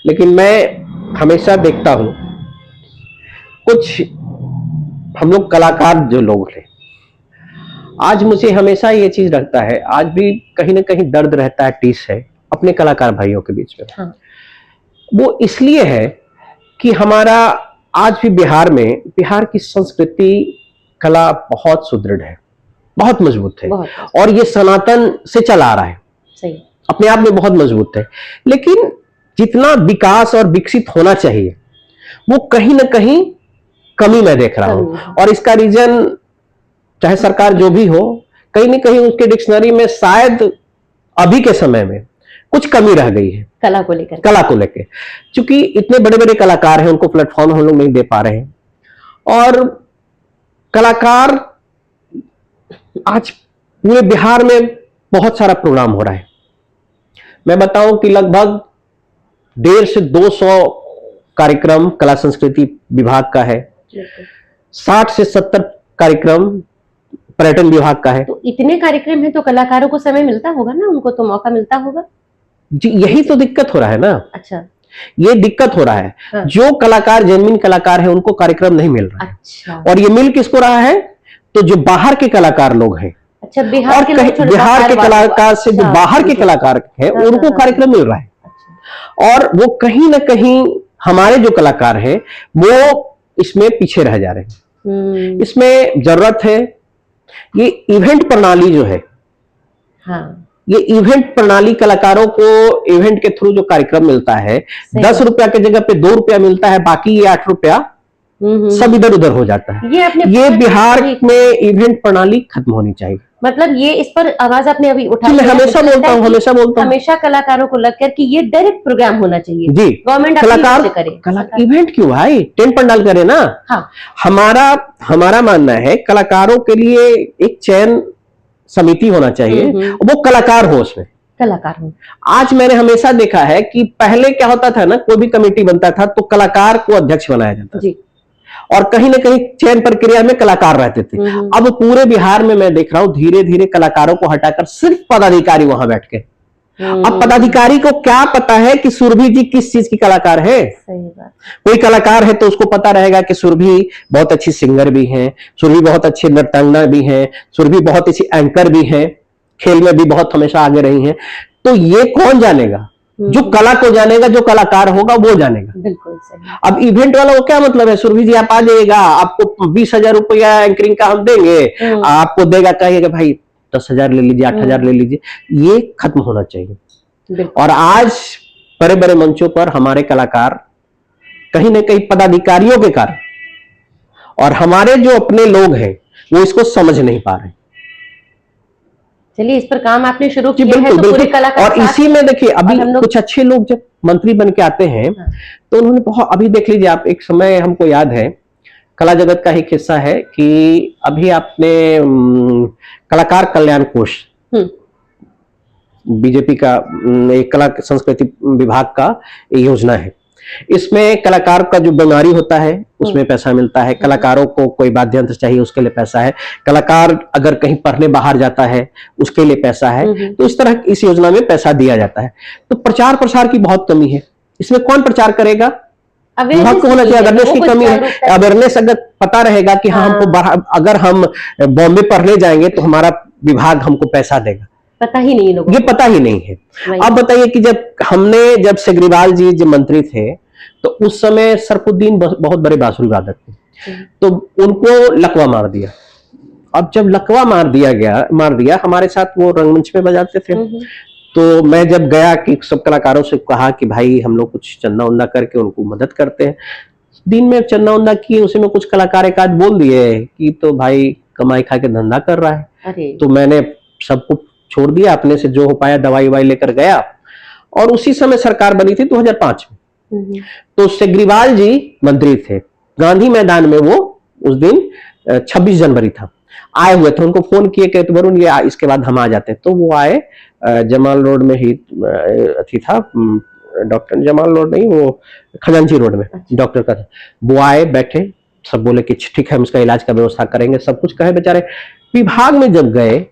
लेकिन मैं हमेशा देखता हूं कुछ हम लोग कलाकार जो लोग हैं, आज मुझे हमेशा ये चीज लगता है, आज भी कहीं ना कहीं दर्द रहता है, टीस है अपने कलाकार भाइयों के बीच में। हाँ। वो इसलिए है कि हमारा आज भी बिहार में, बिहार की संस्कृति कला बहुत सुदृढ़ है, बहुत मजबूत है, और ये सनातन से चला आ रहा है, सही, अपने अपने आप में बहुत मजबूत है। लेकिन जितना विकास और विकसित होना चाहिए वो कहीं ना कहीं कमी मैं देख रहा हूं, और इसका रीजन चाहे सरकार जो भी हो, कहीं ना कहीं उसके डिक्शनरी में शायद अभी के समय में कुछ कमी रह गई है कला को लेकर। क्योंकि इतने बड़े बड़े कलाकार हैं, उनको प्लेटफॉर्म हम लोग नहीं दे पा रहे हैं, और कलाकार आज पूरे बिहार में बहुत सारा प्रोग्राम हो रहा है। मैं बताऊं कि लगभग 150 से 200 कार्यक्रम कला संस्कृति विभाग का है, 60 से 70 कार्यक्रम पर्यटन विभाग का है। तो इतने कार्यक्रम है तो कलाकारों को समय मिलता होगा ना, उनको तो मौका मिलता होगा जी, यही तो दिक्कत हो रहा है ना। अच्छा, ये दिक्कत हो रहा है। हाँ। जो कलाकार जेन्युइन कलाकार है उनको कार्यक्रम नहीं मिल रहा है। अच्छा, और ये मिल किसको रहा है, तो जो बाहर के कलाकार लोग हैं, अच्छा, और बिहार के कलाकार से जो बाहर के कलाकार हैं उनको कार्यक्रम मिल रहा है। और वो कहीं ना कहीं हमारे जो कलाकार हैं वो इसमें पीछे रह जा रहे हैं। इसमें जरूरत है, ये इवेंट प्रणाली जो है, हाँ, ये इवेंट प्रणाली, कलाकारों को इवेंट के थ्रू जो कार्यक्रम मिलता है, 10 रुपया की जगह पे 2 रुपया मिलता है, बाकी ये 8 रुपया सब इधर उधर हो जाता है। ये बिहार में इवेंट प्रणाली खत्म होनी चाहिए। मतलब ये इस पर आवाज आपने अभी उठाई, मैं हमेशा बोलता हूँ, हमेशा कलाकारों को लगकर कि ये डायरेक्ट प्रोग्राम होना चाहिए जी। गवर्नमेंट कलाकार करे, इवेंट क्यों भाई, टेंट पंडाल करे ना। हाँ। हमारा मानना है कलाकारों के लिए एक चयन समिति होना चाहिए, वो कलाकार हो, उसमें कलाकार हो। आज मैंने हमेशा देखा है कि पहले क्या होता था ना, कोई भी कमेटी बनता था तो कलाकार को अध्यक्ष बनाया जाता था, और कहीं ना कहीं चयन प्रक्रिया में कलाकार रहते थे। अब पूरे बिहार में मैं देख रहा हूं धीरे धीरे कलाकारों को हटाकर सिर्फ पदाधिकारी वहां बैठ के। अब पदाधिकारी को क्या पता है कि सुरभि जी किस चीज की कलाकार है। सही बात। कोई कलाकार है तो उसको पता रहेगा कि सुरभि बहुत अच्छी सिंगर भी हैं, सुरभि बहुत अच्छी नर्तंगना भी हैं, सुरभि बहुत अच्छी एंकर भी हैं, खेल में भी बहुत हमेशा आगे रही हैं। तो ये कौन जानेगा? जो कला को जानेगा, जो कलाकार होगा वो जानेगा। बिल्कुल सही। अब इवेंट वाला वो क्या मतलब है, सुरभि जी आप आ जाइएगा, आपको 20,000 रुपया एंकरिंग का हम देंगे, आपको देगा, कहिएगा भाई 10,000 ले लीजिए, 8,000 ले लीजिए, ये खत्म होना चाहिए। और आज बड़े बड़े मंचों पर हमारे कलाकार कहीं ना कहीं पदाधिकारियों के कारण और हमारे जो अपने लोग हैं वो इसको समझ नहीं पा रहे। चलिए, इस पर काम आपने शुरू जी किया है बिल्कुल तो पूरे बिल्कुल। कलाकार और इसी में देखिए अभी कुछ अच्छे लोग जब मंत्री बन के आते हैं तो उन्होंने बहुत, अभी देख लीजिए आप, एक समय हमको याद है, कला जगत का एक हिस्सा है कि अभी आपने कलाकार कल्याण कोष, बीजेपी का एक कला संस्कृति विभाग का योजना है। इसमें कलाकार का जो बीमारी होता है उसमें पैसा मिलता है, कलाकारों को कोई वाद्य यंत्र चाहिए उसके लिए पैसा है, कलाकार अगर कहीं पढ़ने बाहर जाता है उसके लिए पैसा है। तो इस तरह इस योजना में पैसा दिया जाता है। तो प्रचार प्रसार की बहुत कमी है, इसमें कौन प्रचार करेगा? विभाग को होना चाहिए, अवेयरनेस की कमी है। अवेयरनेस अगर पता रहेगा कि हाँ हमको, अगर हम बॉम्बे पढ़ने जाएंगे तो हमारा विभाग हमको पैसा देगा, पता ही नहीं लोगों को, ये पता ही नहीं है। अब बताइए कि जब सेग्रीवाल जी जब मंत्री थे तो उस समय सरफुद्दीन बहुत बड़े बांसुरी वादक थे, तो उनको लकवा मार दिया। अब जब लकवा मार दिया, हमारे साथ वो रंगमंच पे बजाते थे। तो मैं जब गया कि सब कलाकारों से कहा कि भाई हम लोग कुछ चंदा उन्दा करके उनको मदद करते हैं, दिन में चंदा उन्दा किए, उसी में कुछ कलाकार एक आध बोल दिए कि तो भाई कमाई खा के धंधा कर रहा है। तो मैंने सबको छोड़ दिया, अपने से जो हो पाया दवाई वाई लेकर गया। और उसी समय सरकार बनी थी 2005 में। तो सेग्रीवाल जी मंत्री थे, गांधी मैदान में वो उस दिन 26 जनवरी था, आए हुए थे। उनको फोन किए कि वरुण ये इसके बाद हम आ जाते हैं। तो वो आए, जमाल रोड में ही अथी था, डॉक्टर जमाल रोड नहीं, वो खजांची रोड में डॉक्टर का था। वो आए, बैठे, सब बोले कि ठीक है हम इसका इलाज का व्यवस्था करेंगे, सब कुछ कहे। बेचारे विभाग में जब गए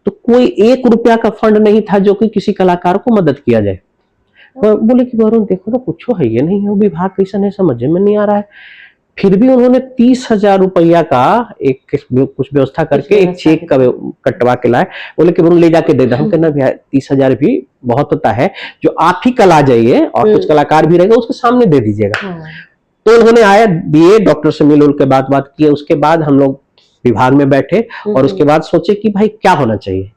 तो कोई 1 रुपया का फंड नहीं था जो कि किसी कलाकार को मदद किया जाए। बोले कि वरुण देखो ना, कुछ है ये नहीं है, विभाग कैसा नहीं, समझ में नहीं आ रहा है। फिर भी उन्होंने 30,000 रुपया का एक कुछ व्यवस्था करके एक चेक का कटवा के लाए। बोले कि वरुण ले जाके दे दे। हम कहना 30,000 भी बहुत होता है, जो आप ही कल आ जाइए और कुछ कलाकार भी रहेगा उसके सामने दे दीजिएगा। तो उन्होंने आया, दिए, डॉक्टर से मिल के बात किए। उसके बाद हम लोग विभाग में बैठे और उसके बाद सोचे कि भाई क्या होना चाहिए।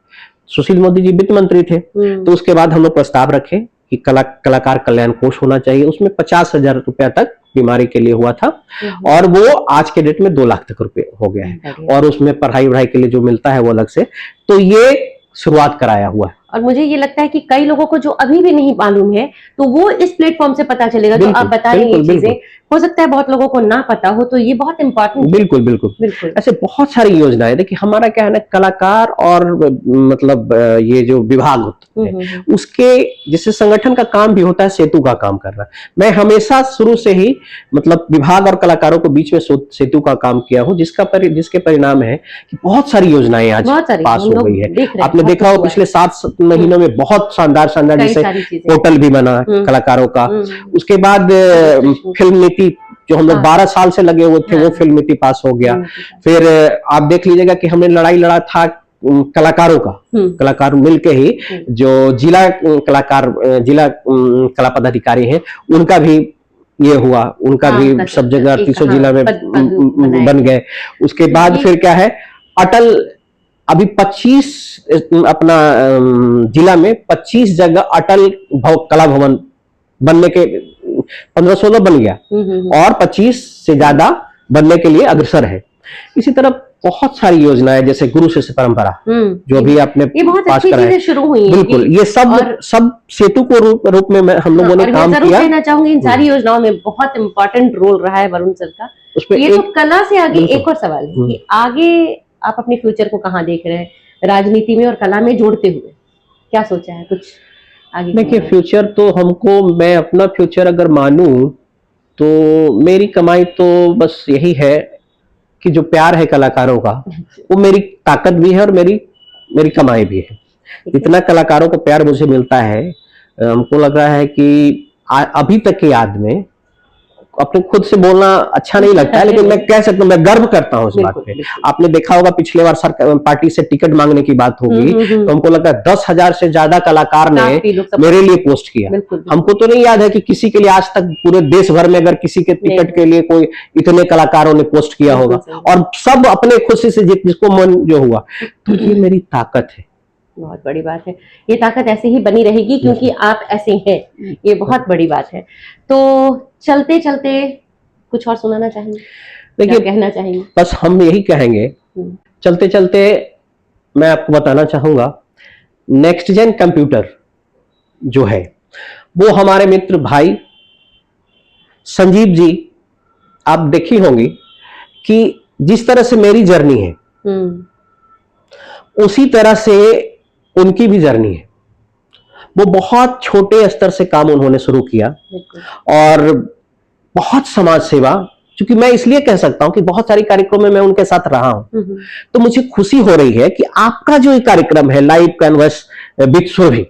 सुशील मोदी जी वित्त मंत्री थे, तो उसके बाद हम लोग प्रस्ताव रखे कि कलाकार कल्याण कोष होना चाहिए। उसमें 50,000 रुपया तक बीमारी के लिए हुआ था और वो आज के डेट में 2 लाख तक रुपये हो गया है। और उसमें पढ़ाई वढ़ाई के लिए जो मिलता है वो अलग से। तो ये शुरुआत कराया हुआ है। और मुझे ये लगता है कि कई लोगों को जो अभी भी नहीं मालूम है तो वो इस प्लेटफॉर्म से पता चलेगा। जो आप बता रहे हैं ये चीजें, हो सकता है बहुत लोगों को ना पता हो, तो ये बहुत इंपॉर्टेंट। बिल्कुल बिल्कुल बिल्कुल। ऐसे बहुत सारी योजनाएं। देखिए हमारा क्या है ना, कलाकार और मतलब ये जो विभाग होता है उसके जैसे संगठन का काम भी होता है, सेतु का काम कर रहा है। मैं हमेशा शुरू से ही मतलब विभाग और कलाकारों के बीच में सेतु का काम किया हूँ, जिसके परिणाम है कि बहुत सारी योजनाएं आज पास हो गई है। आपने देखा हो पिछले 7 महीनों में बहुत शानदार जैसे पोर्टल भी बना कलाकारों का। उसके बाद फिल्म नीति जो हम लोग 12 साल से लगे हुए थे, वो फिल्म नीति पास हो गया। फिर आप देख लीजिएगा कि हमने लड़ाई लड़ा था कलाकारों का, कलाकार मिलके ही जो जिला कला पदाधिकारी हैं उनका भी ये हुआ, उनका भी सब जगह 300 जिला में बन गए। उसके बाद फिर क्या है, अटल अभी 25 अपना जिला में 25 जगह अटल कला भवन बनने के 15-16 बन गया और 25 से ज्यादा बनने के लिए अग्रसर है। इसी तरह बहुत सारी योजनाएं जैसे गुरु शिष्य परंपरा जो भी आपने पास कराया, शुरू हुई है। बिल्कुल, ये सब सेतु को रूप में हम लोगों ने काम किया। कहना चाहूंगी इन सारी योजनाओं में बहुत इंपॉर्टेंट रोल रहा है वरुण सर का। ये तो कला से आगे एक और सवाल है कि आगे आप अपने फ्यूचर को कहाँ देख रहे हैं, राजनीति में और कला में जोड़ते हुए क्या सोचा है कुछ आगे? देखिए फ्यूचर तो हमको, मैं अपना फ्यूचर अगर मानूं तो मेरी कमाई तो बस यही है कि जो प्यार है कलाकारों का वो मेरी ताकत भी है और मेरी कमाई भी है। इतना कलाकारों को प्यार मुझे मिलता है, हमको लग रहा है कि अभी तक की याद में अपने खुद से बोलना अच्छा नहीं लगता है, लेकिन मैं कह सकता हूँ, मैं गर्व करता हूँ इस बात पे। आपने देखा होगा पिछले बार सरकार पार्टी से टिकट मांगने की बात होगी तो हमको लगता है 10,000 से ज्यादा कलाकार ने मेरे लिए पोस्ट किया। हमको तो नहीं याद है कि किसी के लिए आज तक पूरे देश भर में अगर किसी के टिकट के लिए कोई इतने कलाकारों ने पोस्ट किया होगा, और सब अपने खुशी से जिसको मन जो हुआ। तो ये मेरी ताकत है। बहुत बड़ी बात है, ये ताकत ऐसे ही बनी रहेगी क्योंकि आप ऐसे हैं, ये बहुत बड़ी बात है। तो चलते चलते कुछ और सुनाना चाहेंगे, देखिए कहना चाहेंगे? बस हम यही कहेंगे, चलते चलते मैं आपको बताना चाहूंगा, नेक्स्ट जेन कंप्यूटर जो है वो हमारे मित्र भाई संजीव जी, आप देखी होंगी कि जिस तरह से मेरी जर्नी है उसी तरह से उनकी भी जर्नी है। वो बहुत छोटे स्तर से काम उन्होंने शुरू किया और बहुत समाज सेवा, क्योंकि मैं इसलिए कह सकता हूं कि बहुत सारे कार्यक्रमों में मैं उनके साथ रहा हूं, तो मुझे खुशी हो रही है कि आपका जो ये कार्यक्रम है लाइव कैनवस विद सुरभि,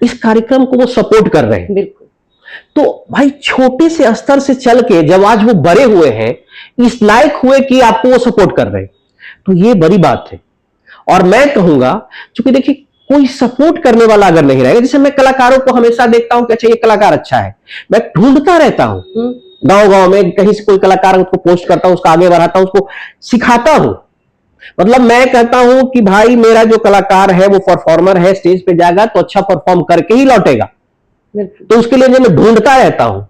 इस कार्यक्रम को वो सपोर्ट कर रहे हैं। बिल्कुल। तो भाई छोटे से स्तर से चल के जब आज वो बड़े हुए हैं, इस लायक हुए कि आपको वो सपोर्ट कर रहे हैं, तो ये बड़ी बात है। और मैं कहूंगा, क्योंकि देखिए कोई सपोर्ट करने वाला अगर नहीं रहेगा, जैसे मैं कलाकारों को हमेशा देखता हूं कि अच्छा ये कलाकार अच्छा है, मैं ढूंढता रहता हूं गांव गांव में, कहीं से कोई कलाकार उसको पोस्ट करता हूं, उसको आगे बढ़ाता हूं, उसको सिखाता हूं। मतलब मैं कहता हूं कि भाई मेरा जो कलाकार है वो परफॉर्मर है, स्टेज पे जाएगा तो अच्छा परफॉर्म करके ही लौटेगा, तो उसके लिए मैं ढूंढता रहता हूं।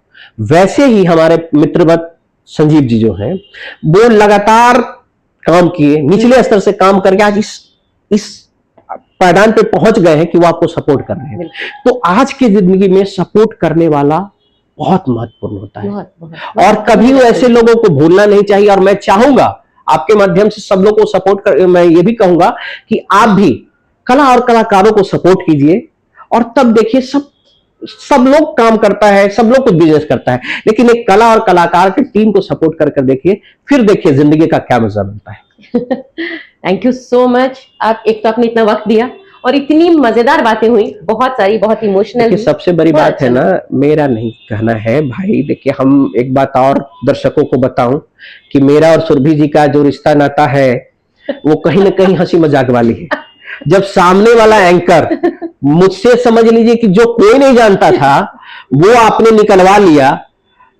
वैसे ही हमारे मित्रवत संजीव जी जो हैं वो लगातार काम किए, निचले स्तर से काम करके आज इस पायदान पे पहुंच गए हैं कि वो आपको सपोर्ट कर रहे हैं। तो आज की जिंदगी में सपोर्ट करने वाला बहुत महत्वपूर्ण होता है, और कभी ऐसे लोगों को भूलना नहीं चाहिए। और मैं चाहूंगा आपके माध्यम से सब लोगों को सपोर्ट कर, मैं ये भी कहूंगा कि आप भी कला और कलाकारों को सपोर्ट कीजिए, और तब देखिए सब लोग काम करता है, सब लोग कुछ बिजनेस करता है, लेकिन एक कला और कलाकार की टीम को सपोर्ट कर देखिए, फिर देखिए जिंदगी का क्या मजा मिलता है। Thank you so much. आप एक तो आपने इतना वक्त दिया और इतनी मजेदार बातें हुई, बहुत सारी, बहुत इमोशनल। सबसे बड़ी बात है ना, मेरा नहीं कहना है भाई, देखिए हम एक बात और दर्शकों को बताऊं कि मेरा और सुरभि जी का जो रिश्ता नाता है वो कहीं ना कहीं हंसी मजाक वाली है। जब सामने वाला एंकर मुझसे समझ लीजिए कि जो कोई नहीं जानता था वो आपने निकलवा लिया,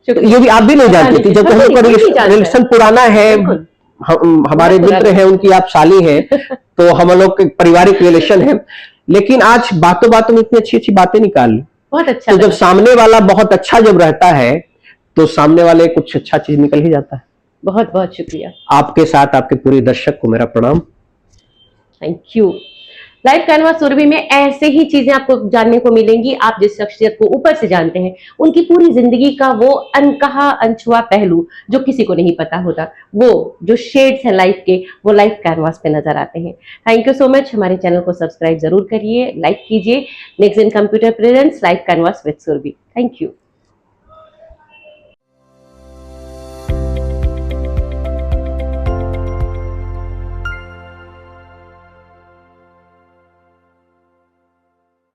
ये भी आप भी नहीं जानती थी, जब हम लोग का रिलेशन पुराना है, हमारे मित्र हैं, उनकी आप साली हैं, तो हम लोग के पारिवारिक रिलेशन है, लेकिन आज बातों बातों में इतनी अच्छी अच्छी बातें निकाल ली। बहुत अच्छा। तो जब सामने वाला बहुत अच्छा जब रहता है तो सामने वाले कुछ अच्छा चीज निकल ही जाता है। बहुत बहुत शुक्रिया। आपके साथ आपके पूरे दर्शक को मेरा प्रणाम। Thank you. Live Canvas Surbhi में ऐसे ही चीजें आपको जानने को मिलेंगी। आप जिस शख्सियत को ऊपर से जानते हैं, उनकी पूरी जिंदगी का वो अनकहा अनछुआ पहलू जो किसी को नहीं पता होता, वो जो शेड्स हैं लाइफ के, वो लाइव कैनवास पे नजर आते हैं। Thank you so much. हमारे चैनल को सब्सक्राइब जरूर करिए, लाइक कीजिए। Next Gen Computer presents Live Canvas with Surbhi. Thank you.